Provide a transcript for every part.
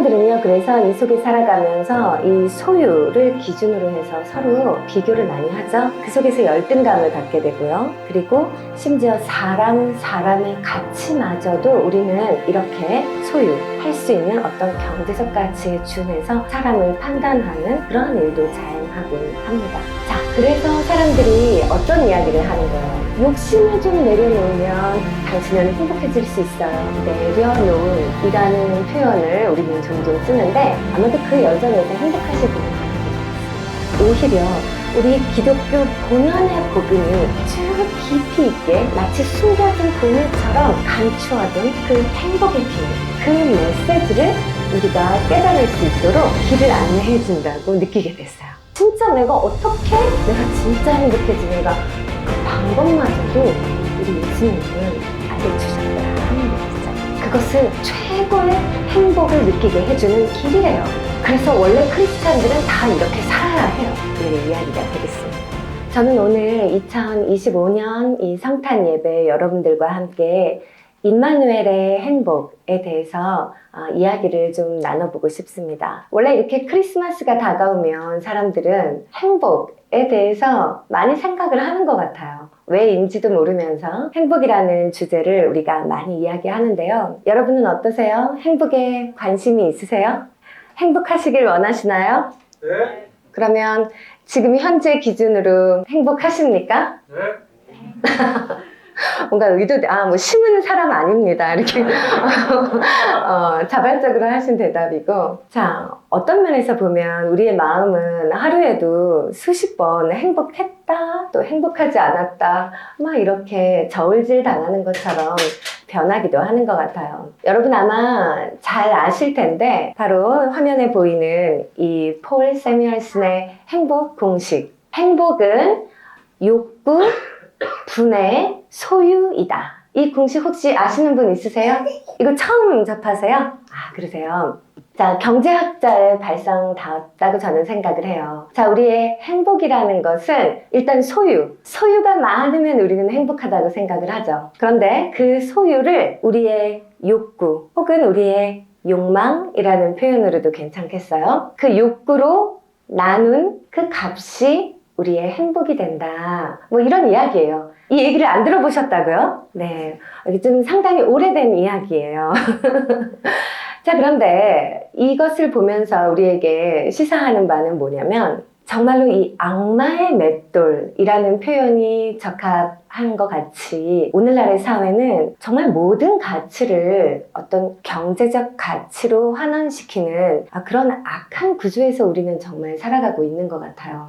사람들은요, 그래서 이 속에 살아가면서 이 소유를 기준으로 해서 서로 비교를 많이 하죠. 그 속에서 열등감을 갖게 되고요. 그리고 심지어 사람의 가치마저도 우리는 이렇게 소유할 수 있는 어떤 경제적 가치에 준해서 사람을 판단하는 그런 일도 자행하곤 합니다. 자, 그래서 사람들이 어떤 이야기를 하는 거예요? 욕심을 좀 내려놓으면 당신은 행복해질 수 있어요. 내려놓은이라는 표현을 우리는 종종 쓰는데 아마도 그 여정에서 행복하실 분은 많습니다. 오히려 우리 기독교 본연의 복음이 쭉 깊이 있게 마치 숨겨진 보물처럼 감추어둔 그 행복의 비밀, 그 메시지를 우리가 깨달을 수 있도록 길을 안내해 준다고 느끼게 됐어요. 진짜 내가 어떻게 내가 진짜 행복해지는가, 그 방법마저도 우리 예수님은 알려주셨더라 하는 것이죠. 그것은 최고의 행복을 느끼게 해주는 길이래요. 그래서 원래 크리스찬들은 다 이렇게 살아야 해요. 오늘의 이야기가 되겠습니다. 저는 오늘 2025년 이 성탄 예배 여러분들과 함께 임마누엘의 행복에 대해서 이야기를 좀 나눠보고 싶습니다. 원래 이렇게 크리스마스가 다가오면 사람들은 행복에 대해서 많이 생각을 하는 것 같아요. 왜인지도 모르면서 행복이라는 주제를 우리가 많이 이야기하는데요. 여러분은 어떠세요? 행복에 관심이 있으세요? 행복하시길 원하시나요? 네. 그러면 지금 현재 기준으로 행복하십니까? 네. 뭔가 뭐 심은 사람 아닙니다. 이렇게 자발적으로 하신 대답이고, 자, 어떤 면에서 보면 우리의 마음은 하루에도 수십 번 행복했다, 또 행복하지 않았다, 막 이렇게 저울질 당하는 것처럼 변하기도 하는 것 같아요. 여러분 아마 잘 아실 텐데 바로 화면에 보이는 이 폴 세뮤얼슨의 행복 공식. 행복은 욕구 분의 소유이다. 이 공식 혹시 아시는 분 있으세요? 이거 처음 접하세요? 아, 그러세요? 자, 경제학자의 발상다웠다고 저는 생각을 해요. 자, 우리의 행복이라는 것은 일단 소유가 많으면 우리는 행복하다고 생각을 하죠. 그런데 그 소유를 우리의 욕구 혹은 우리의 욕망이라는 표현으로도 괜찮겠어요? 그 욕구로 나눈 그 값이 우리의 행복이 된다. 뭐 이런 이야기예요. 이 얘기를 안 들어보셨다고요? 네. 이게 좀 상당히 오래된 이야기예요. 자, 그런데 이것을 보면서 우리에게 시사하는 바는 뭐냐면 정말로 이 악마의 맷돌이라는 표현이 적합한 것 같이 오늘날의 사회는 정말 모든 가치를 어떤 경제적 가치로 환원시키는 그런 악한 구조에서 우리는 정말 살아가고 있는 것 같아요.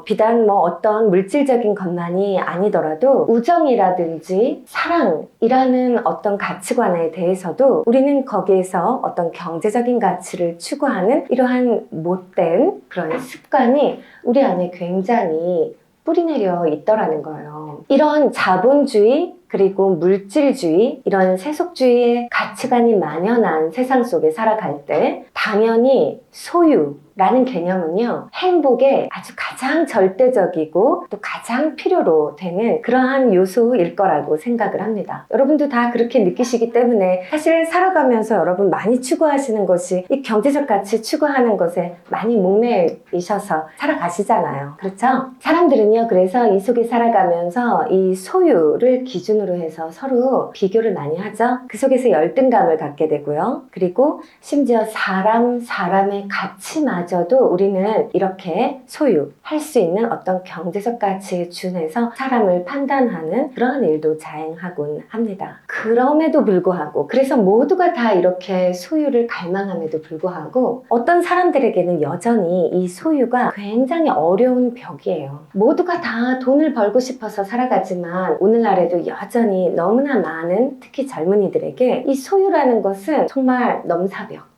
비단 뭐 어떤 물질적인 것만이 아니더라도 우정이라든지 사랑이라는 어떤 가치관에 대해서도 우리는 거기에서 어떤 경제적인 가치를 추구하는 이러한 못된 그런 습관이 우리 안에 굉장히 뿌리내려 있더라는 거예요. 이런 자본주의 그리고 물질주의, 이런 세속주의의 가치관이 만연한 세상 속에 살아갈 때 당연히 소유라는 개념은요, 행복의 아주 가장 절대적이고 또 가장 필요로 되는 그러한 요소일 거라고 생각을 합니다. 여러분도 다 그렇게 느끼시기 때문에 사실 살아가면서 여러분 많이 추구하시는 것이 이 경제적 가치 추구하는 것에 많이 목매이셔서 살아가시잖아요. 그렇죠? 사람들은요, 그래서 이 속에 살아가면서 이 소유를 기준으로 해서 서로 비교를 많이 하죠. 그 속에서 열등감을 갖게 되고요. 그리고 심지어 사람의 가치마저도 우리는 이렇게 소유할 수 있는 어떤 경제적 가치에 준해서 사람을 판단하는 그런 일도 자행하곤 합니다. 그럼에도 불구하고, 그래서 모두가 다 이렇게 소유를 갈망함에도 불구하고 어떤 사람들에게는 여전히 이 소유가 굉장히 어려운 벽이에요. 모두가 다 돈을 벌고 싶어서 살아가지만 오늘날에도 여전히 너무나 많은, 특히 젊은이들에게 이 소유라는 것은 정말 넘사벽,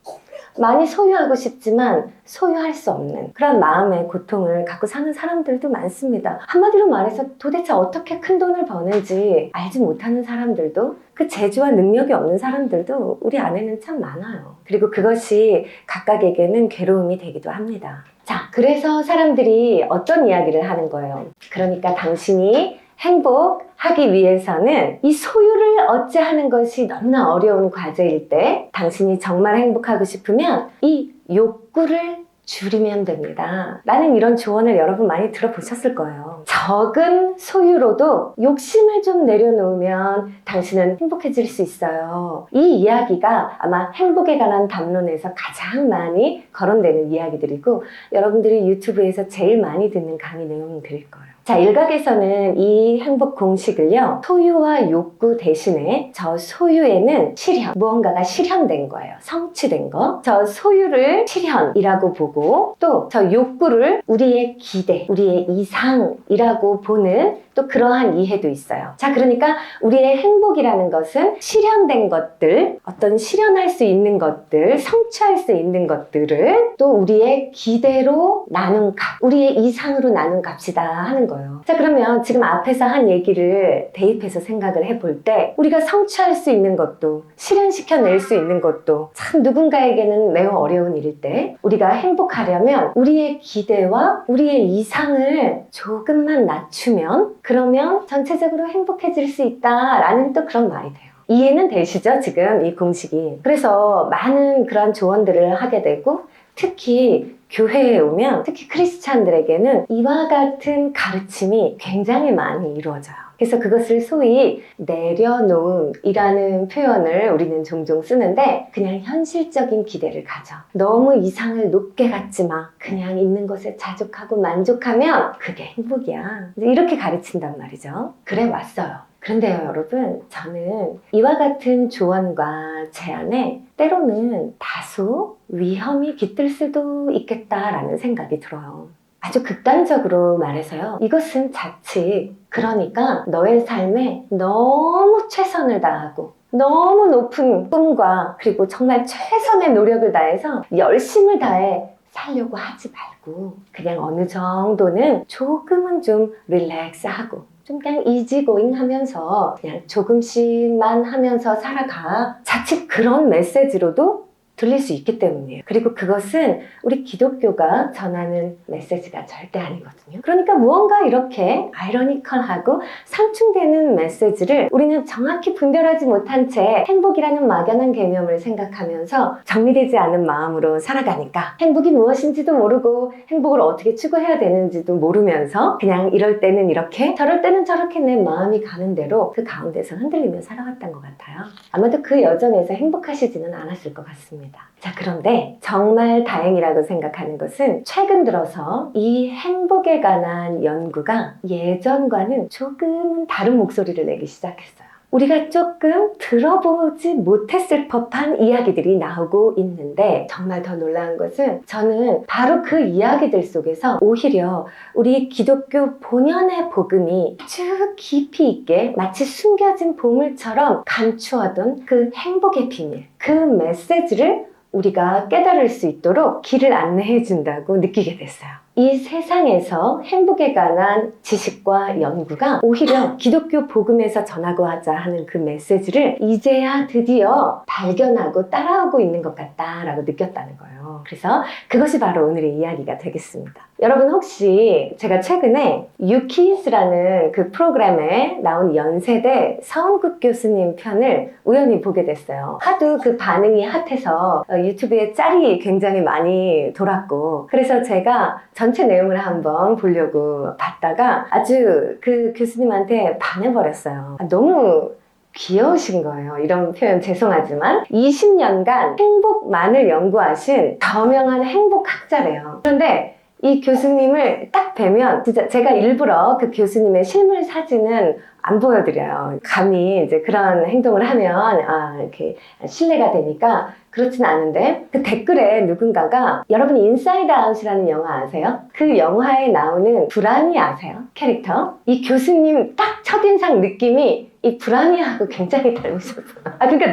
많이 소유하고 싶지만 소유할 수 없는 그런 마음의 고통을 갖고 사는 사람들도 많습니다. 한마디로 말해서 도대체 어떻게 큰 돈을 버는지 알지 못하는 사람들도, 그 재주와 능력이 없는 사람들도 우리 안에는 참 많아요. 그리고 그것이 각각에게는 괴로움이 되기도 합니다. 자, 그래서 사람들이 어떤 이야기를 하는 거예요? 그러니까 당신이 행복하기 위해서는 이 소유를 얻지 하는 것이 너무나 어려운 과제일 때 당신이 정말 행복하고 싶으면 이 욕구를 줄이면 됩니다. 라는 이런 조언을 여러분 많이 들어보셨을 거예요. 적은 소유로도 욕심을 좀 내려놓으면 당신은 행복해질 수 있어요. 이 이야기가 아마 행복에 관한 담론에서 가장 많이 거론되는 이야기들이고 여러분들이 유튜브에서 제일 많이 듣는 강의 내용들일 거예요. 자, 일각에서는 이 행복 공식을요, 소유와 욕구 대신에 저 소유에는 실현, 무언가가 실현된 거예요. 성취된 거. 저 소유를 실현이라고 보고 또 저 욕구를 우리의 기대, 우리의 이상이라고 보는 또 그러한 이해도 있어요. 자, 그러니까 우리의 행복이라는 것은 실현된 것들, 어떤 실현할 수 있는 것들, 성취할 수 있는 것들을 또 우리의 기대로 나눈 값, 우리의 이상으로 나눈 값이다 하는 거예요. 자, 그러면 지금 앞에서 한 얘기를 대입해서 생각을 해볼 때 우리가 성취할 수 있는 것도 실현시켜낼 수 있는 것도 참 누군가에게는 매우 어려운 일일 때 우리가 행복하려면 우리의 기대와 우리의 이상을 조금만 낮추면 그러면 전체적으로 행복해질 수 있다라는 또 그런 말이 돼요. 이해는 되시죠? 지금 이 공식이. 그래서 많은 그런 조언들을 하게 되고 특히 교회에 오면 특히 크리스찬들에게는 이와 같은 가르침이 굉장히 많이 이루어져요. 그래서 그것을 소위 내려놓음이라는 표현을 우리는 종종 쓰는데 그냥 현실적인 기대를 가져. 너무 이상을 높게 갖지 마. 그냥 있는 것에 자족하고 만족하면 그게 행복이야. 이렇게 가르친단 말이죠. 그래 왔어요. 그런데요, 여러분, 저는 이와 같은 조언과 제안에 때로는 다소 위험이 깃들 수도 있겠다라는 생각이 들어요. 아주 극단적으로 말해서요. 이것은 자칫 그러니까 너의 삶에 너무 최선을 다하고 너무 높은 꿈과 그리고 정말 최선의 노력을 다해서 열심을 다해 살려고 하지 말고 그냥 어느 정도는 조금은 좀 릴렉스하고 좀 그냥 이지고잉 하면서 그냥 조금씩만 하면서 살아가. 자칫 그런 메시지로도 들릴 수 있기 때문이에요. 그리고 그것은 우리 기독교가 전하는 메시지가 절대 아니거든요. 그러니까 무언가 이렇게 아이러니컬하고 상충되는 메시지를 우리는 정확히 분별하지 못한 채 행복이라는 막연한 개념을 생각하면서 정리되지 않은 마음으로 살아가니까 행복이 무엇인지도 모르고 행복을 어떻게 추구해야 되는지도 모르면서 그냥 이럴 때는 이렇게 저럴 때는 저렇게 내 마음이 가는 대로 그 가운데서 흔들리며 살아왔던 것 같아요. 아마도 그 여정에서 행복하시지는 않았을 것 같습니다. 자, 그런데 정말 다행이라고 생각하는 것은 최근 들어서 이 행복에 관한 연구가 예전과는 조금은 다른 목소리를 내기 시작했어요. 우리가 조금 들어보지 못했을 법한 이야기들이 나오고 있는데 정말 더 놀라운 것은 저는 바로 그 이야기들 속에서 오히려 우리 기독교 본연의 복음이 아주 깊이 있게 마치 숨겨진 보물처럼 감추어둔 그 행복의 비밀, 그 메시지를 우리가 깨달을 수 있도록 길을 안내해 준다고 느끼게 됐어요. 이 세상에서 행복에 관한 지식과 연구가 오히려 기독교 복음에서 전하고 하자 하는 그 메시지를 이제야 드디어 발견하고 따라오고 있는 것 같다라고 느꼈다는 거예요. 그래서 그것이 바로 오늘의 이야기가 되겠습니다. 여러분 혹시 제가 최근에 유키스라는 그 프로그램에 나온 연세대 서은국 교수님 편을 우연히 보게 됐어요. 하도 그 반응이 핫해서 유튜브에 짤이 굉장히 많이 돌았고 그래서 제가 전체 내용을 한번 보려고 봤다가 아주 그 교수님한테 반해버렸어요. 너무 귀여우신 거예요. 이런 표현 죄송하지만 20년간 행복만을 연구하신 저명한 행복학자래요. 그런데 이 교수님을 딱 뵈면 진짜 제가 일부러 그 교수님의 실물 사진은 안 보여드려요. 감히 이제 그런 행동을 하면 이렇게 신뢰가 되니까 그렇진 않은데 그 댓글에 누군가가 여러분 인사이드 아웃이라는 영화 아세요? 그 영화에 나오는 브라니 아세요? 캐릭터? 이 교수님 딱 첫인상 느낌이 이 브라니하고 굉장히 닮으셨어요. 그러니까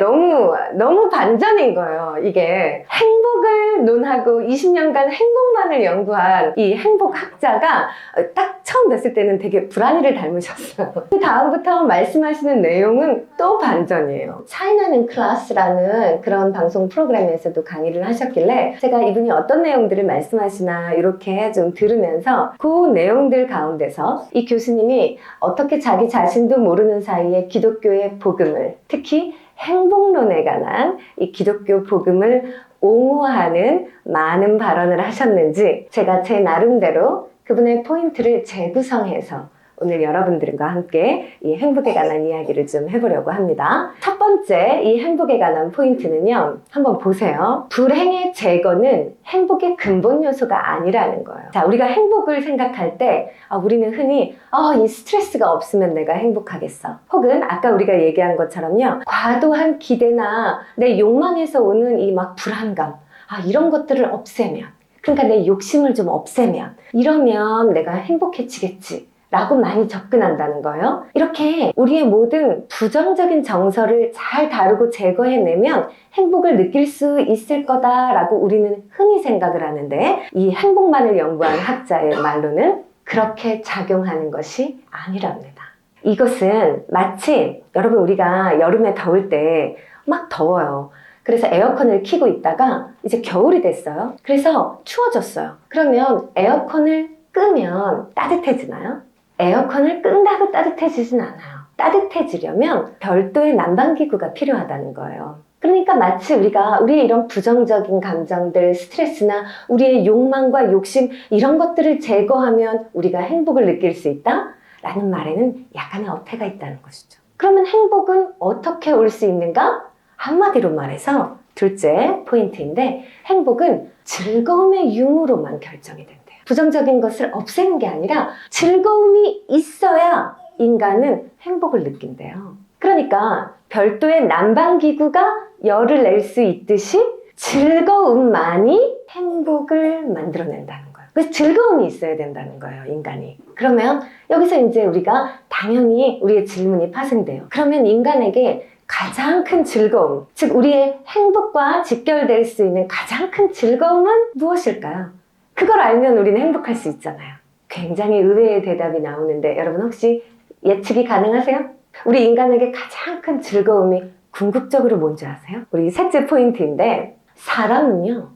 너무 반전인 거예요. 이게 행복을 행복을 논하고 20년간 행복만을 연구한 이 행복학자가 딱 처음 뵀을 때는 되게 불안이를 닮으셨어요. 그 다음부터 말씀하시는 내용은 또 반전이에요. 차이나는 클래스라는 그런 방송 프로그램에서도 강의를 하셨길래 제가 이분이 어떤 내용들을 말씀하시나 이렇게 좀 들으면서 그 내용들 가운데서 이 교수님이 어떻게 자기 자신도 모르는 사이에 기독교의 복음을, 특히 행복론에 관한 이 기독교 복음을 옹호하는 많은 발언을 하셨는지 제가 제 나름대로 그분의 포인트를 재구성해서 오늘 여러분들과 함께 이 행복에 관한 이야기를 좀 해보려고 합니다. 첫 번째 이 행복에 관한 포인트는요. 한번 보세요. 불행의 제거는 행복의 근본 요소가 아니라는 거예요. 자, 우리가 행복을 생각할 때 우리는 흔히 이 스트레스가 없으면 내가 행복하겠어. 혹은 아까 우리가 얘기한 것처럼요. 과도한 기대나 내 욕망에서 오는 이 막 불안감 이런 것들을 없애면 그러니까 내 욕심을 좀 없애면 이러면 내가 행복해지겠지 라고 많이 접근한다는 거예요. 이렇게 우리의 모든 부정적인 정서를 잘 다루고 제거해내면 행복을 느낄 수 있을 거다라고 우리는 흔히 생각을 하는데 이 행복만을 연구한 학자의 말로는 그렇게 작용하는 것이 아니랍니다. 이것은 마치 여러분 우리가 여름에 더울 때 막 더워요. 그래서 에어컨을 켜고 있다가 이제 겨울이 됐어요. 그래서 추워졌어요. 그러면 에어컨을 끄면 따뜻해지나요? 에어컨을 끈다고 따뜻해지진 않아요. 따뜻해지려면 별도의 난방기구가 필요하다는 거예요. 그러니까 마치 우리의 이런 부정적인 감정들, 스트레스나 우리의 욕망과 욕심 이런 것들을 제거하면 우리가 행복을 느낄 수 있다? 라는 말에는 약간의 어폐가 있다는 것이죠. 그러면 행복은 어떻게 올 수 있는가? 한마디로 말해서 둘째 포인트인데 행복은 즐거움의 유무로만 결정이 된대요. 부정적인 것을 없애는 게 아니라 즐거움이 있어야 인간은 행복을 느낀대요. 그러니까 별도의 난방기구가 열을 낼 수 있듯이 즐거움만이 행복을 만들어낸다는 거예요. 그래서 즐거움이 있어야 된다는 거예요, 인간이. 그러면 여기서 이제 우리가 당연히 우리의 질문이 파생돼요. 그러면 인간에게 가장 큰 즐거움, 즉 우리의 행복과 직결될 수 있는 가장 큰 즐거움은 무엇일까요? 그걸 알면 우리는 행복할 수 있잖아요. 굉장히 의외의 대답이 나오는데 여러분 혹시 예측이 가능하세요? 우리 인간에게 가장 큰 즐거움이 궁극적으로 뭔지 아세요? 우리 셋째 포인트인데 사람은요.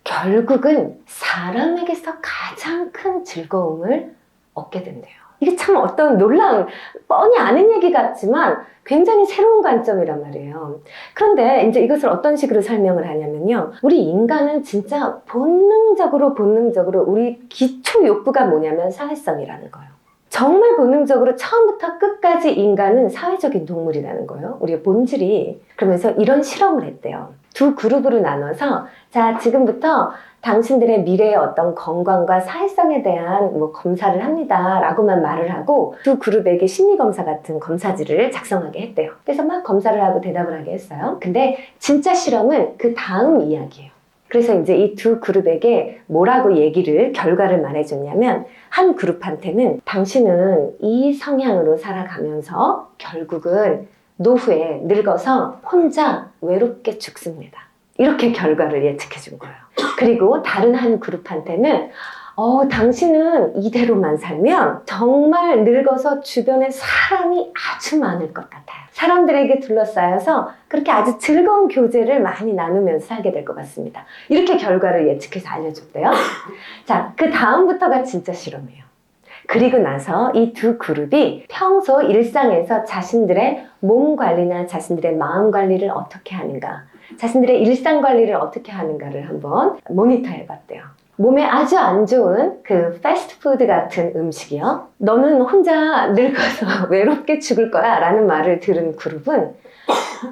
결국은 사람에게서 가장 큰 즐거움을 얻게 된대요. 이게 참 어떤 놀라운 뻔히 아는 얘기 같지만 굉장히 새로운 관점이란 말이에요. 그런데 이제 이것을 어떤 식으로 설명을 하냐면요. 우리 인간은 진짜 본능적으로 우리 기초 욕구가 뭐냐면 사회성이라는 거예요. 정말 본능적으로 처음부터 끝까지 인간은 사회적인 동물이라는 거예요. 우리의 본질이. 그러면서 이런 실험을 했대요. 두 그룹으로 나눠서 자 지금부터 당신들의 미래의 어떤 건강과 사회성에 대한 검사를 합니다 라고만 말을 하고 두 그룹에게 심리검사 같은 검사지를 작성하게 했대요. 그래서 막 검사를 하고 대답을 하게 했어요. 근데 진짜 실험은 그 다음 이야기예요. 그래서 이제 이 두 그룹에게 뭐라고 결과를 말해줬냐면 한 그룹한테는 당신은 이 성향으로 살아가면서 결국은 노후에 늙어서 혼자 외롭게 죽습니다. 이렇게 결과를 예측해 준 거예요. 그리고 다른 한 그룹한테는 당신은 이대로만 살면 정말 늙어서 주변에 사람이 아주 많을 것 같아요. 사람들에게 둘러싸여서 그렇게 아주 즐거운 교제를 많이 나누면서 살게 될 것 같습니다. 이렇게 결과를 예측해서 알려줬대요. 자, 그 다음부터가 진짜 실험이에요. 그리고 나서 이 두 그룹이 평소 일상에서 자신들의 몸 관리나 자신들의 마음 관리를 어떻게 하는가, 자신들의 일상 관리를 어떻게 하는가를 한번 모니터해 봤대요. 몸에 아주 안 좋은 그 패스트푸드 같은 음식이요. 너는 혼자 늙어서 외롭게 죽을 거야 라는 말을 들은 그룹은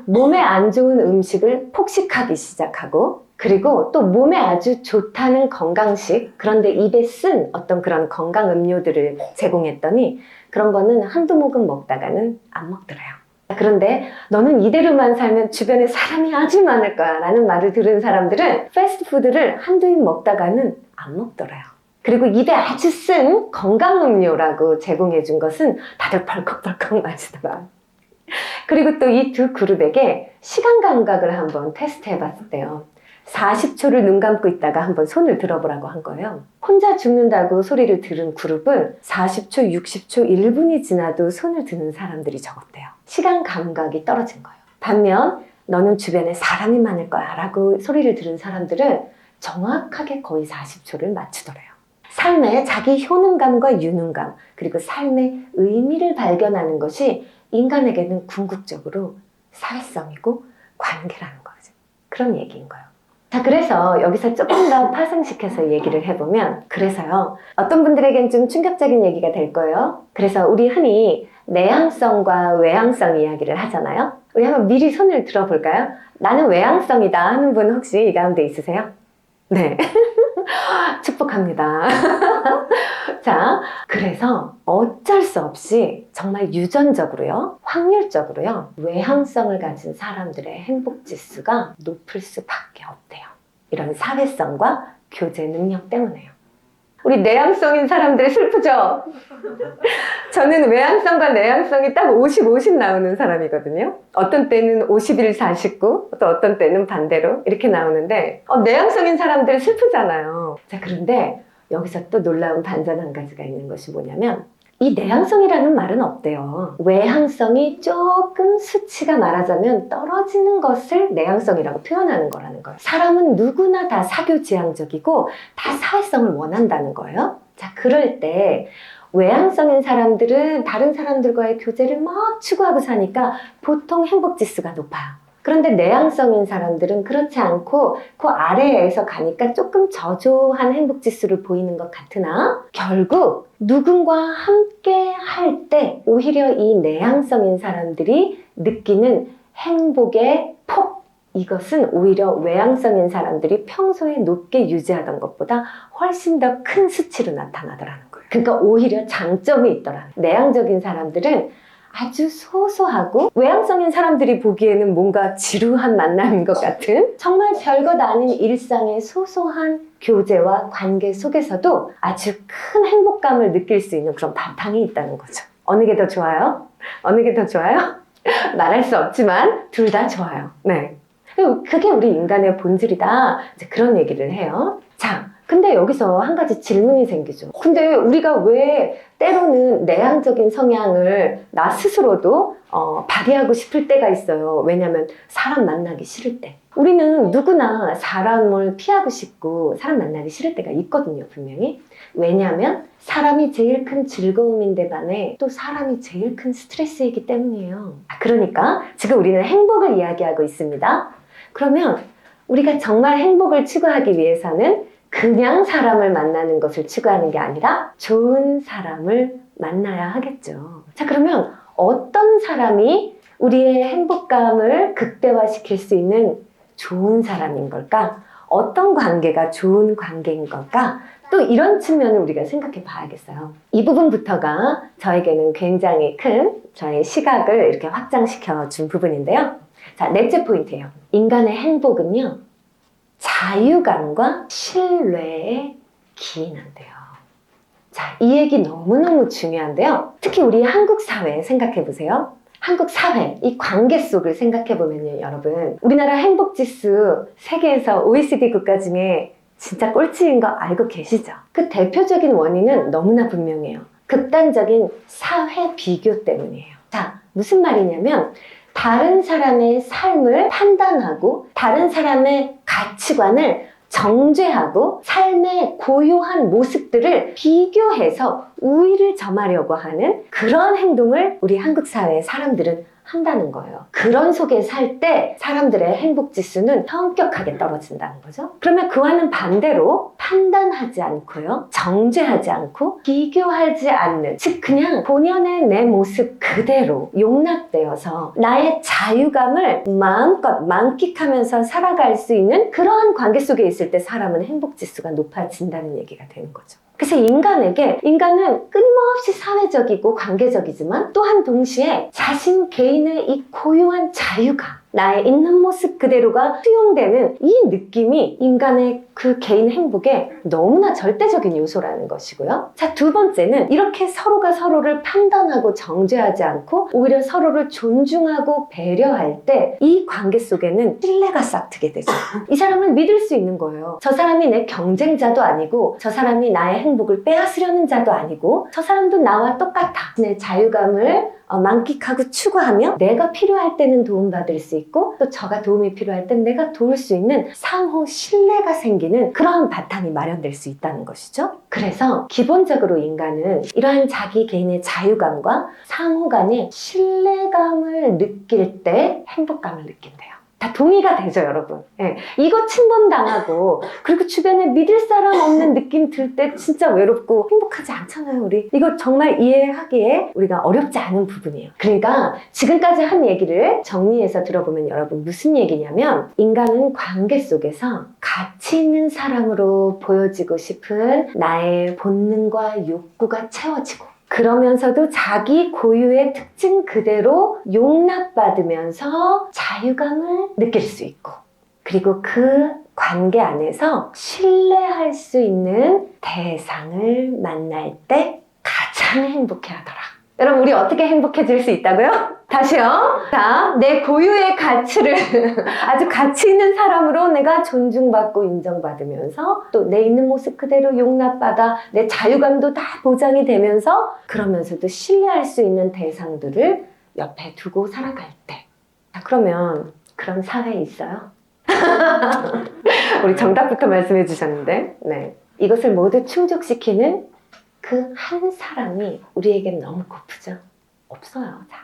몸에 안 좋은 음식을 폭식하기 시작하고 그리고 또 몸에 아주 좋다는 건강식, 그런데 입에 쓴 어떤 그런 건강 음료들을 제공했더니 그런 거는 한두 모금 먹다가는 안 먹더래요. 그런데 너는 이대로만 살면 주변에 사람이 아주 많을 거야 라는 말을 들은 사람들은 패스트푸드를 한두 입 먹다가는 안 먹더래요. 그리고 입에 아주 쓴 건강음료라고 제공해 준 것은 다들 벌컥벌컥 마시더라. 그리고 또 이 두 그룹에게 시간 감각을 한번 테스트해 봤대요. 40초를 눈 감고 있다가 한번 손을 들어보라고 한 거예요. 혼자 죽는다고 소리를 들은 그룹은 40초, 60초, 1분이 지나도 손을 드는 사람들이 적었대요. 시간 감각이 떨어진 거예요. 반면 너는 주변에 사람이 많을 거야 라고 소리를 들은 사람들은 정확하게 거의 40초를 맞추더래요. 삶의 자기 효능감과 유능감, 그리고 삶의 의미를 발견하는 것이 인간에게는 궁극적으로 사회성이고 관계라는 거죠. 그런 얘기인 거예요. 자, 그래서 여기서 조금 더 파생시켜서 얘기를 해보면, 그래서요, 어떤 분들에겐 좀 충격적인 얘기가 될 거예요. 그래서 우리 흔히 내향성과 외향성 이야기를 하잖아요. 우리 한번 미리 손을 들어볼까요? 나는 외향성이다 하는 분 혹시 이 가운데 있으세요? 네. 축복합니다. 자, 그래서 어쩔 수 없이 정말 유전적으로요, 확률적으로요, 외향성을 가진 사람들의 행복 지수가 높을 수밖에 없대요. 이런 사회성과 교제 능력 때문에요. 우리 내향성인 사람들 슬프죠? 저는 외향성과 내향성이 딱 50, 50 나오는 사람이거든요. 어떤 때는 51, 49, 또 어떤 때는 반대로 이렇게 나오는데 내향성인 사람들 슬프잖아요. 자, 그런데 여기서 또 놀라운 반전 한 가지가 있는 것이 뭐냐면 이 내향성이라는 말은 없대요. 외향성이 조금 수치가 말하자면 떨어지는 것을 내향성이라고 표현하는 거라는 거예요. 사람은 누구나 다 사교지향적이고 다 사회성을 원한다는 거예요. 자, 그럴 때 외향성인 사람들은 다른 사람들과의 교제를 막 추구하고 사니까 보통 행복지수가 높아요. 그런데 내향성인 사람들은 그렇지 않고 그 아래에서 가니까 조금 저조한 행복지수를 보이는 것 같으나 결국 누군가 함께 할 때 오히려 이 내향성인 사람들이 느끼는 행복의 폭, 이것은 오히려 외향성인 사람들이 평소에 높게 유지하던 것보다 훨씬 더 큰 수치로 나타나더라는 거예요. 그러니까 오히려 장점이 있더라는 거예요. 내향적인 사람들은 아주 소소하고 외향성인 사람들이 보기에는 뭔가 지루한 만남인 것 같은 정말 별것 아닌 일상의 소소한 교제와 관계 속에서도 아주 큰 행복감을 느낄 수 있는 그런 바탕이 있다는 거죠. 어느 게 더 좋아요? 어느 게 더 좋아요? 말할 수 없지만 둘 다 좋아요. 네. 그게 우리 인간의 본질이다. 이제 그런 얘기를 해요. 자, 근데 여기서 한 가지 질문이 생기죠. 근데 우리가 왜 때로는 내향적인 성향을 나 스스로도 발휘하고 싶을 때가 있어요. 왜냐하면 사람 만나기 싫을 때. 우리는 누구나 사람을 피하고 싶고 사람 만나기 싫을 때가 있거든요, 분명히. 왜냐하면 사람이 제일 큰 즐거움인데 반해 또 사람이 제일 큰 스트레스이기 때문이에요. 그러니까 지금 우리는 행복을 이야기하고 있습니다. 그러면 우리가 정말 행복을 추구하기 위해서는 그냥 사람을 만나는 것을 추구하는 게 아니라 좋은 사람을 만나야 하겠죠. 자, 그러면 어떤 사람이 우리의 행복감을 극대화시킬 수 있는 좋은 사람인 걸까? 어떤 관계가 좋은 관계인 걸까? 또 이런 측면을 우리가 생각해 봐야겠어요. 이 부분부터가 저에게는 굉장히 큰 저의 시각을 이렇게 확장시켜 준 부분인데요. 자, 넷째 포인트예요. 인간의 행복은요, 자유감과 신뢰에 기인한대요. 자, 이 얘기 너무너무 중요한데요. 특히 우리 한국 사회 생각해 보세요. 한국 사회, 이 관계 속을 생각해 보면요, 여러분. 우리나라 행복지수 세계에서 OECD 국가 중에 진짜 꼴찌인 거 알고 계시죠? 그 대표적인 원인은 너무나 분명해요. 극단적인 사회 비교 때문이에요. 자, 무슨 말이냐면 다른 사람의 삶을 판단하고 다른 사람의 가치관을 정죄하고 삶의 고요한 모습들을 비교해서 우위를 점하려고 하는 그런 행동을 우리 한국 사회의 사람들은 한다는 거예요. 그런 속에 살 때 사람들의 행복 지수는 현격하게 떨어진다는 거죠. 그러면 그와는 반대로 판단하지 않고요, 정죄하지 않고 비교하지 않는, 즉 그냥 본연의 내 모습 그대로 용납되어서 나의 자유감을 마음껏 만끽하면서 살아갈 수 있는 그러한 관계 속에 있을 때 사람은 행복 지수가 높아진다는 얘기가 되는 거죠. 그래서 인간은 끊임없이 사회적이고 관계적이지만 또한 동시에 자신 개인의 이 고유한 자유감, 나의 있는 모습 그대로가 수용되는 이 느낌이 인간의 그 개인 행복에 너무나 절대적인 요소라는 것이고요. 자, 두 번째는 이렇게 서로가 서로를 판단하고 정죄하지 않고 오히려 서로를 존중하고 배려할 때 이 관계 속에는 신뢰가 싹트게 되죠. 이 사람을 믿을 수 있는 거예요. 저 사람이 내 경쟁자도 아니고 저 사람이 나의 행복을 빼앗으려는 자도 아니고 저 사람도 나와 똑같아. 내 자유감을 만끽하고 추구하며 내가 필요할 때는 도움받을 수 있고 또 저가 도움이 필요할 땐 내가 도울 수 있는 상호 신뢰가 생기는 그러한 바탕이 마련될 수 있다는 것이죠. 그래서 기본적으로 인간은 이러한 자기 개인의 자유감과 상호 간의 신뢰감을 느낄 때 행복감을 느낀대요. 다 동의가 되죠, 여러분. 예. 이거 침범당하고 그리고 주변에 믿을 사람 없는 느낌 들 때 진짜 외롭고 행복하지 않잖아요, 우리. 이거 정말 이해하기에 우리가 어렵지 않은 부분이에요. 그러니까 지금까지 한 얘기를 정리해서 들어보면 여러분 무슨 얘기냐면 인간은 관계 속에서 가치 있는 사람으로 보여지고 싶은 나의 본능과 욕구가 채워지고 그러면서도 자기 고유의 특징 그대로 용납받으면서 자유감을 느낄 수 있고 그리고 그 관계 안에서 신뢰할 수 있는 대상을 만날 때 가장 행복해하더라. 여러분 우리 어떻게 행복해질 수 있다고요? 다시요. 자, 내 고유의 가치를 아주 가치 있는 사람으로 내가 존중받고 인정받으면서 또 내 있는 모습 그대로 용납받아 내 자유감도 다 보장이 되면서 그러면서도 신뢰할 수 있는 대상들을 옆에 두고 살아갈 때. 자, 그러면 그런 사회 있어요? 우리 정답부터 말씀해 주셨는데 네. 이것을 모두 충족시키는 그 한 사람이 우리에겐 너무 고프죠? 없어요. 자,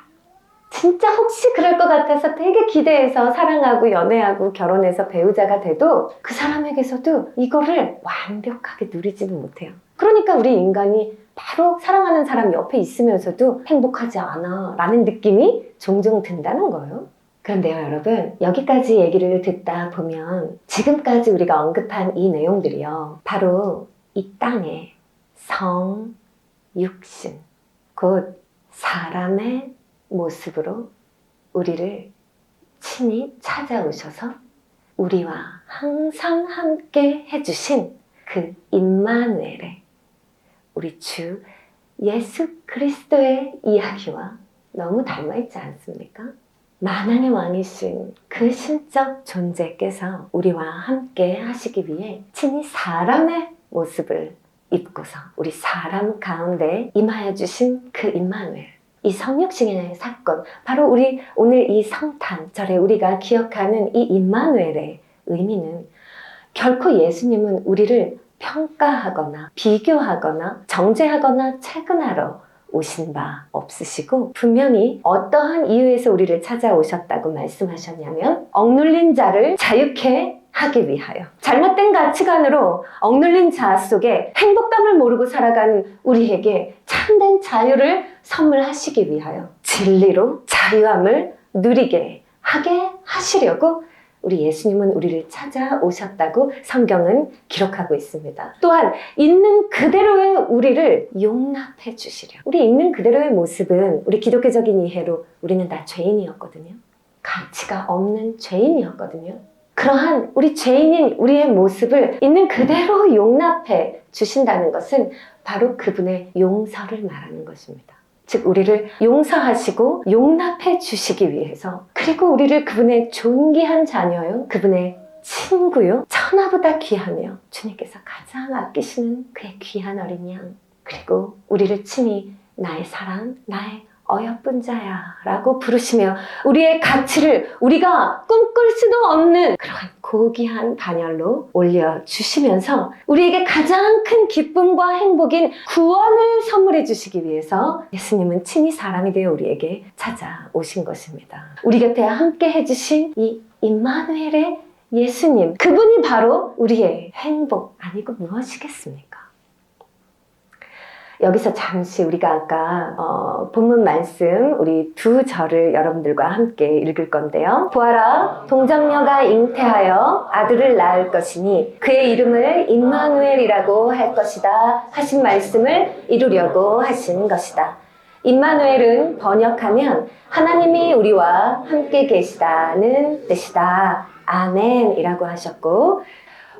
진짜 혹시 그럴 것 같아서 되게 기대해서 사랑하고 연애하고 결혼해서 배우자가 돼도 그 사람에게서도 이거를 완벽하게 누리지는 못해요. 그러니까 우리 인간이 바로 사랑하는 사람 옆에 있으면서도 행복하지 않아 라는 느낌이 종종 든다는 거예요. 그런데요, 여러분, 여기까지 얘기를 듣다 보면 지금까지 우리가 언급한 이 내용들이요, 바로 이 땅에 성, 육신, 곧 사람의 모습으로 우리를 친히 찾아오셔서 우리와 항상 함께 해주신 그 임마누엘의 우리 주 예수 그리스도의 이야기와 너무 닮아있지 않습니까? 만왕의 왕이신 그 신적 존재께서 우리와 함께 하시기 위해 친히 사람의 모습을 입고서 우리 사람 가운데 임하여 주신 그 임마누엘, 이 성육신의 사건, 바로 우리 오늘 이 성탄절에 우리가 기억하는 이 임마누엘의 의미는 결코 예수님은 우리를 평가하거나 비교하거나 정죄하거나 체근하러 오신 바 없으시고 분명히 어떠한 이유에서 우리를 찾아오셨다고 말씀하셨냐면 억눌린 자를 자유케 하기 위하여, 잘못된 가치관으로 억눌린 자아 속에 행복감을 모르고 살아가는 우리에게 참된 자유를 선물하시기 위하여 진리로 자유함을 누리게 하게 하시려고 우리 예수님은 우리를 찾아오셨다고 성경은 기록하고 있습니다. 또한 있는 그대로의 우리를 용납해 주시려. 우리 있는 그대로의 모습은 우리 기독교적인 이해로 우리는 다 죄인이었거든요. 가치가 없는 죄인이었거든요. 그러한 우리 죄인인 우리의 모습을 있는 그대로 용납해 주신다는 것은 바로 그분의 용서를 말하는 것입니다. 즉 우리를 용서하시고 용납해 주시기 위해서, 그리고 우리를 그분의 존귀한 자녀요, 그분의 친구요, 천하보다 귀하며 주님께서 가장 아끼시는 그의 귀한 어린 양, 그리고 우리를 친히 나의 사랑, 나의 어여쁜 자야 라고 부르시며 우리의 가치를 우리가 꿈꿀 수도 없는 그런 고귀한 반열로 올려주시면서 우리에게 가장 큰 기쁨과 행복인 구원을 선물해 주시기 위해서 예수님은 친히 사람이 되어 우리에게 찾아오신 것입니다. 우리 곁에 함께 해주신 이 임마누엘의 예수님, 그분이 바로 우리의 행복 아니고 무엇이겠습니까? 여기서 잠시 우리가 아까 본문 말씀 우리 두 절을 여러분들과 함께 읽을 건데요. 보아라, 동정녀가 잉태하여 아들을 낳을 것이니 그의 이름을 임마누엘이라고 할 것이다 하신 말씀을 이루려고 하신 것이다. 임마누엘은 번역하면 하나님이 우리와 함께 계시다는 뜻이다. 아멘이라고 하셨고,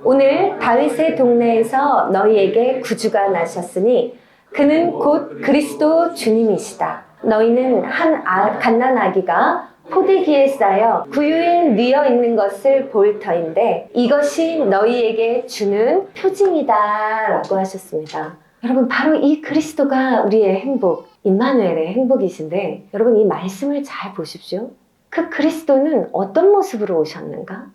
오늘 다윗의 동네에서 너희에게 구주가 나셨으니 그는 곧 그리스도 주님이시다. 너희는 한 갓난아기가 포대기에 쌓여 구유에 뉘어 있는 것을 볼 터인데 이것이 너희에게 주는 표징이다 라고 하셨습니다. 여러분, 바로 이 그리스도가 우리의 행복, 임마누엘의 행복이신데, 여러분 이 말씀을 잘 보십시오. 그 그리스도는 어떤 모습으로 오셨는가?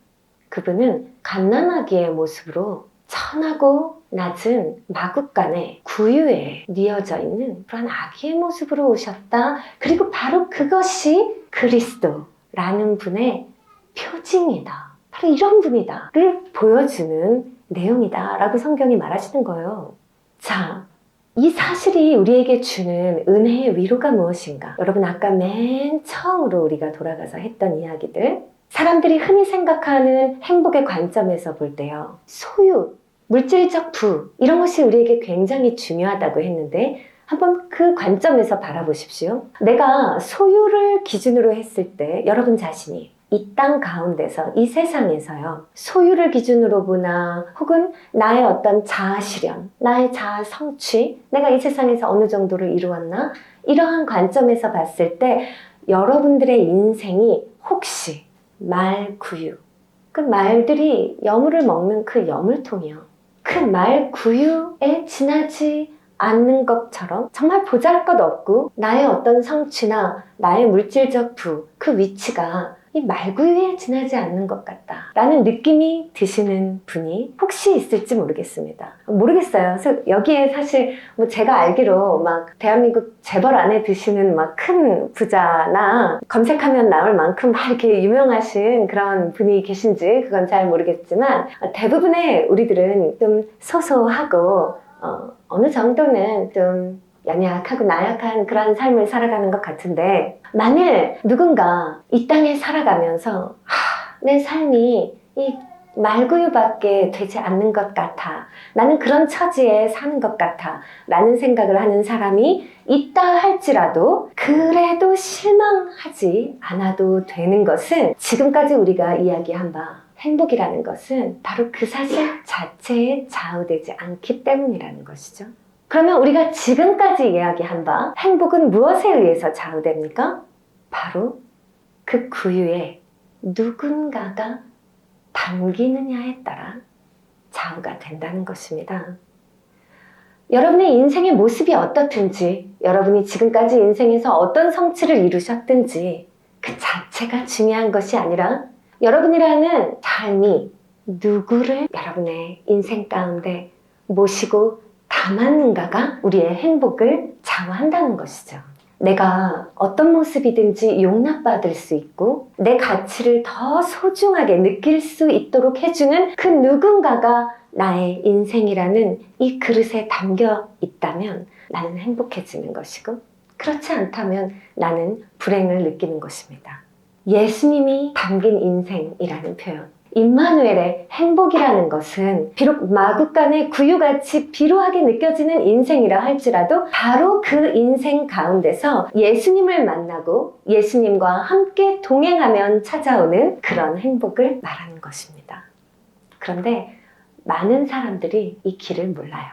그분은 갓난아기의 모습으로 천하고 낮은 마국간에 구유에 뉘어져 있는 그런 아기의 모습으로 오셨다. 그리고 바로 그것이 그리스도라는 분의 표징이다. 바로 이런 분이다를 보여주는 내용이다 라고 성경이 말하시는 거예요. 자, 이 사실이 우리에게 주는 은혜의 위로가 무엇인가? 여러분, 아까 맨 처음으로 우리가 돌아가서 했던 이야기들, 사람들이 흔히 생각하는 행복의 관점에서 볼 때요, 소유, 물질적 부, 이런 것이 우리에게 굉장히 중요하다고 했는데 한번 그 관점에서 바라보십시오. 내가 소유를 기준으로 했을 때 여러분 자신이 이 땅 가운데서, 이 세상에서요, 소유를 기준으로 보나 혹은 나의 어떤 자아 실현, 나의 자아 성취, 내가 이 세상에서 어느 정도를 이루었나, 이러한 관점에서 봤을 때 여러분들의 인생이 혹시 말구유, 그 말들이 여물을 먹는 그 여물통이요, 그 말구유에 지나지 않는 것처럼 정말 보잘것없고 나의 어떤 성취나 나의 물질적 부, 그 위치가 이 말구유에 지나지 않는 것 같다 라는 느낌이 드시는 분이 혹시 있을지 모르겠습니다. 모르겠어요. 그래서 여기에 사실 뭐 제가 알기로 막 대한민국 재벌 안에 드시는 막 큰 부자나 검색하면 나올 만큼 막 이렇게 유명하신 그런 분이 계신지 그건 잘 모르겠지만, 대부분의 우리들은 좀 소소하고 어느 정도는 좀 연약하고 나약한 그런 삶을 살아가는 것 같은데, 만일 누군가 이 땅에 살아가면서 내 삶이 이 말구유밖에 되지 않는 것 같아, 나는 그런 처지에 사는 것 같아 라는 생각을 하는 사람이 있다 할지라도 그래도 실망하지 않아도 되는 것은, 지금까지 우리가 이야기한 바 행복이라는 것은 바로 그 사실 자체에 좌우되지 않기 때문이라는 것이죠. 그러면 우리가 지금까지 이야기한 바 행복은 무엇에 의해서 좌우됩니까? 바로 그 구유에 누군가가 담기느냐에 따라 좌우가 된다는 것입니다. 여러분의 인생의 모습이 어떻든지, 여러분이 지금까지 인생에서 어떤 성취를 이루셨든지 그 자체가 중요한 것이 아니라 여러분이라는 삶이 누구를 여러분의 인생 가운데 모시고 담았는가가 우리의 행복을 좌우한다는 것이죠. 내가 어떤 모습이든지 용납받을 수 있고 내 가치를 더 소중하게 느낄 수 있도록 해주는 그 누군가가 나의 인생이라는 이 그릇에 담겨 있다면 나는 행복해지는 것이고, 그렇지 않다면 나는 불행을 느끼는 것입니다. 예수님이 담긴 인생이라는 표현, 임마누엘의 행복이라는 것은 비록 마국간의 구유같이 비루하게 느껴지는 인생이라 할지라도 바로 그 인생 가운데서 예수님을 만나고 예수님과 함께 동행하면 찾아오는 그런 행복을 말하는 것입니다. 그런데 많은 사람들이 이 길을 몰라요.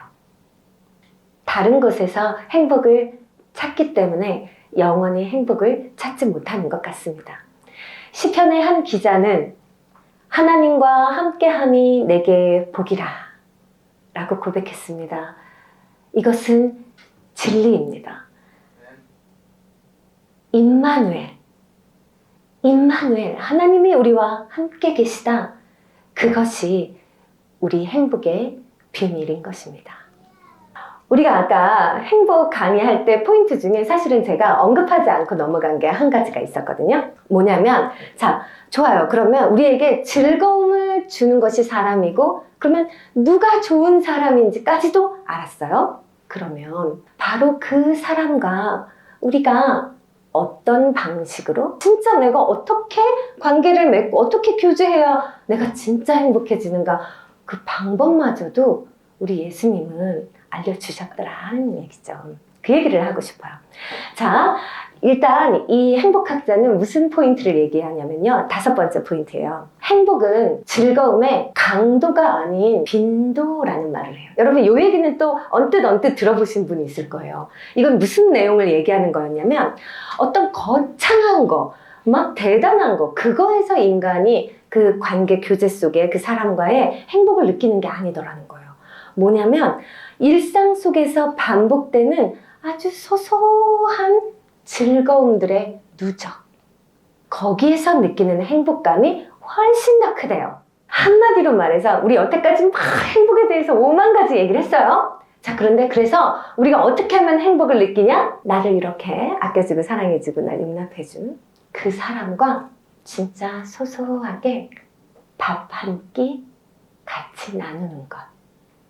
다른 곳에서 행복을 찾기 때문에 영원히 행복을 찾지 못하는 것 같습니다. 시편의 한 기자는 하나님과 함께함이 내게 복이라 라고 고백했습니다. 이것은 진리입니다. 임마누엘, 하나님이 우리와 함께 계시다. 그것이 우리 행복의 비밀인 것입니다. 우리가 아까 행복 강의할 때 포인트 중에 사실은 제가 언급하지 않고 넘어간 게 한 가지가 있었거든요. 뭐냐면, 자, 좋아요. 그러면 우리에게 즐거움을 주는 것이 사람이고, 그러면 누가 좋은 사람인지까지도 알았어요. 그러면 바로 그 사람과 우리가 어떤 방식으로 진짜 내가 어떻게 관계를 맺고 어떻게 교제해야 내가 진짜 행복해지는가, 그 방법마저도 우리 예수님은 알려주셨더라 하는 얘기죠. 그 얘기를 하고 싶어요. 자, 일단 이 행복학자는 무슨 포인트를 얘기하냐면요. 5번째 포인트예요. 행복은 즐거움의 강도가 아닌 빈도라는 말을 해요. 여러분, 이 얘기는 또 언뜻 들어보신 분이 있을 거예요. 이건 무슨 내용을 얘기하는 거였냐면 어떤 거창한 거, 막 대단한 거, 그거에서 인간이 그 관계 교제 속에 그 사람과의 행복을 느끼는 게 아니더라는 거예요. 뭐냐면 일상 속에서 반복되는 아주 소소한 즐거움들의 누적, 거기에서 느끼는 행복감이 훨씬 더 크대요. 한마디로 말해서 우리 여태까지 막 행복에 대해서 5만 가지 얘기를 했어요. 자, 그런데 그래서 우리가 어떻게 하면 행복을 느끼냐? 나를 이렇게 아껴주고 사랑해주고 날 용납해준 그 사람과 진짜 소소하게 밥 한 끼 같이 나누는 것.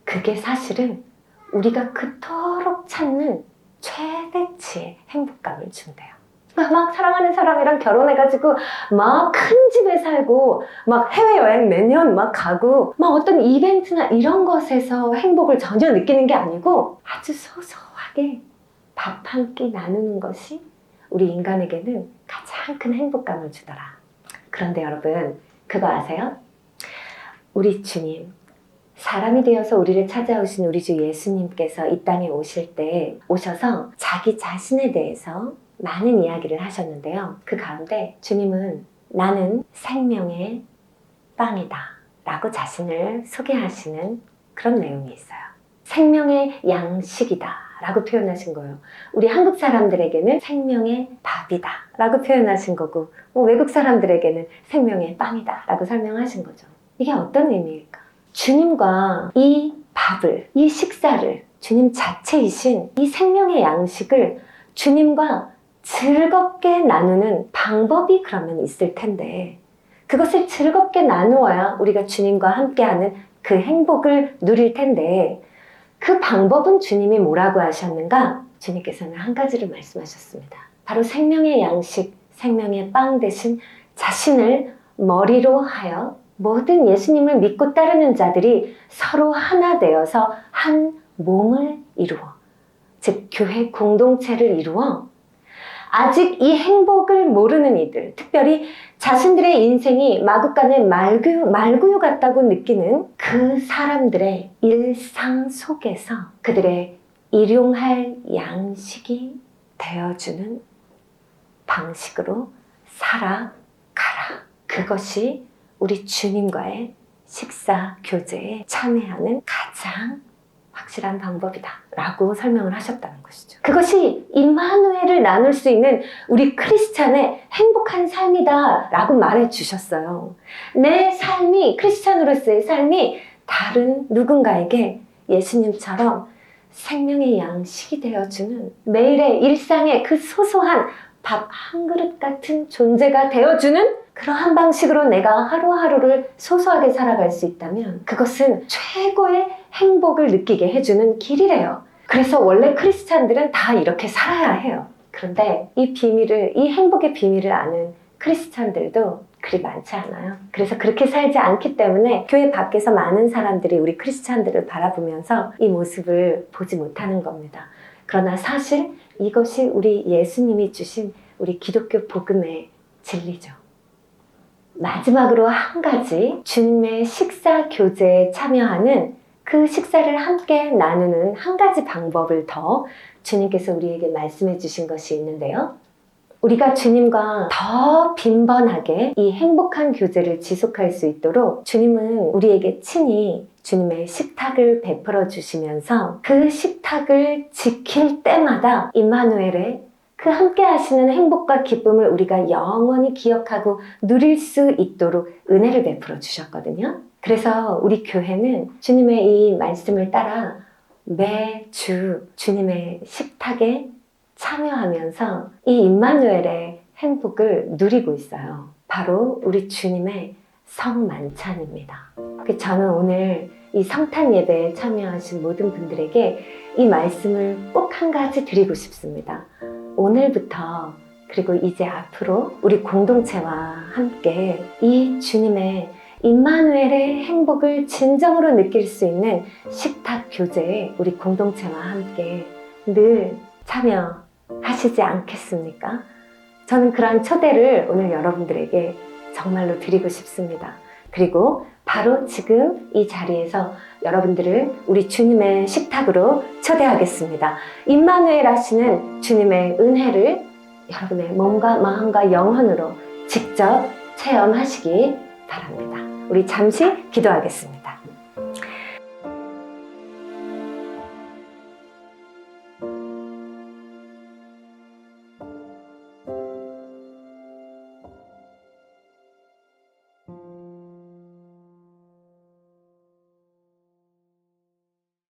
그게 사실은 우리가 그토록 찾는 최대치의 행복감을 준대요. 막 사랑하는 사람이랑 결혼해가지고 막 큰 집에 살고 막 해외여행 매년 막 가고 막 어떤 이벤트나 이런 것에서 행복을 전혀 느끼는 게 아니고 아주 소소하게 밥 한 끼 나누는 것이 우리 인간에게는 가장 큰 행복감을 주더라. 그런데 여러분, 그거 아세요? 우리 주님, 사람이 되어서 우리를 찾아오신 우리 주 예수님께서 이 땅에 오실 때 오셔서 자기 자신에 대해서 많은 이야기를 하셨는데요. 그 가운데 주님은 나는 생명의 빵이다 라고 자신을 소개하시는 그런 내용이 있어요. 생명의 양식이다 라고 표현하신 거예요. 우리 한국 사람들에게는 생명의 밥이다 라고 표현하신 거고, 외국 사람들에게는 생명의 빵이다 라고 설명하신 거죠. 이게 어떤 의미일까? 주님과 이 밥을, 이 식사를, 주님 자체이신 이 생명의 양식을 주님과 즐겁게 나누는 방법이 그러면 있을 텐데, 그것을 즐겁게 나누어야 우리가 주님과 함께하는 그 행복을 누릴 텐데, 그 방법은 주님이 뭐라고 하셨는가? 주님께서는 한 가지를 말씀하셨습니다. 바로 생명의 양식, 생명의 빵 대신 자신을 머리로 하여 모든 예수님을 믿고 따르는 자들이 서로 하나 되어서 한 몸을 이루어, 즉 교회 공동체를 이루어 아직 이 행복을 모르는 이들, 특별히 자신들의 인생이 마구간의 말구유 같다고 느끼는 그 사람들의 일상 속에서 그들의 일용할 양식이 되어주는 방식으로 살아가라. 그것이 우리 주님과의 식사 교제에 참여하는 가장 확실한 방법이다 라고 설명을 하셨다는 것이죠. 그것이 임마누엘을 나눌 수 있는 우리 크리스찬의 행복한 삶이다 라고 말해 주셨어요. 내 삶이, 크리스찬으로서의 삶이 다른 누군가에게 예수님처럼 생명의 양식이 되어주는, 매일의 일상의 그 소소한 밥 한 그릇 같은 존재가 되어주는 그러한 방식으로 내가 하루하루를 소소하게 살아갈 수 있다면 그것은 최고의 행복을 느끼게 해주는 길이래요. 그래서 원래 크리스찬들은 다 이렇게 살아야 해요. 그런데 이 비밀을, 이 행복의 비밀을 아는 크리스찬들도 그리 많지 않아요. 그래서 그렇게 살지 않기 때문에 교회 밖에서 많은 사람들이 우리 크리스찬들을 바라보면서 이 모습을 보지 못하는 겁니다. 그러나 사실 이것이 우리 예수님이 주신 우리 기독교 복음의 진리죠. 마지막으로 한 가지, 주님의 식사 교제에 참여하는, 그 식사를 함께 나누는 한 가지 방법을 더 주님께서 우리에게 말씀해 주신 것이 있는데요. 우리가 주님과 더 빈번하게 이 행복한 교제를 지속할 수 있도록 주님은 우리에게 친히 주님의 식탁을 베풀어 주시면서 그 식탁을 지킬 때마다 임마누엘의 그 함께 하시는 행복과 기쁨을 우리가 영원히 기억하고 누릴 수 있도록 은혜를 베풀어 주셨거든요. 그래서 우리 교회는 주님의 이 말씀을 따라 매주 주님의 식탁에 참여하면서 이 임마누엘의 행복을 누리고 있어요. 바로 우리 주님의 성만찬입니다. 저는 오늘 이 성탄 예배에 참여하신 모든 분들에게 이 말씀을 꼭 한 가지 드리고 싶습니다. 오늘부터 그리고 이제 앞으로 우리 공동체와 함께 이 주님의 임마누엘의 행복을 진정으로 느낄 수 있는 식탁 교제에 우리 공동체와 함께 늘 참여하시지 않겠습니까? 저는 그런 초대를 오늘 여러분들에게 정말로 드리고 싶습니다. 그리고 바로 지금 이 자리에서 여러분들을 우리 주님의 식탁으로 초대하겠습니다. 임마누엘 하시는 주님의 은혜를 여러분의 몸과 마음과 영혼으로 직접 체험하시기 바랍니다. 우리 잠시 기도하겠습니다.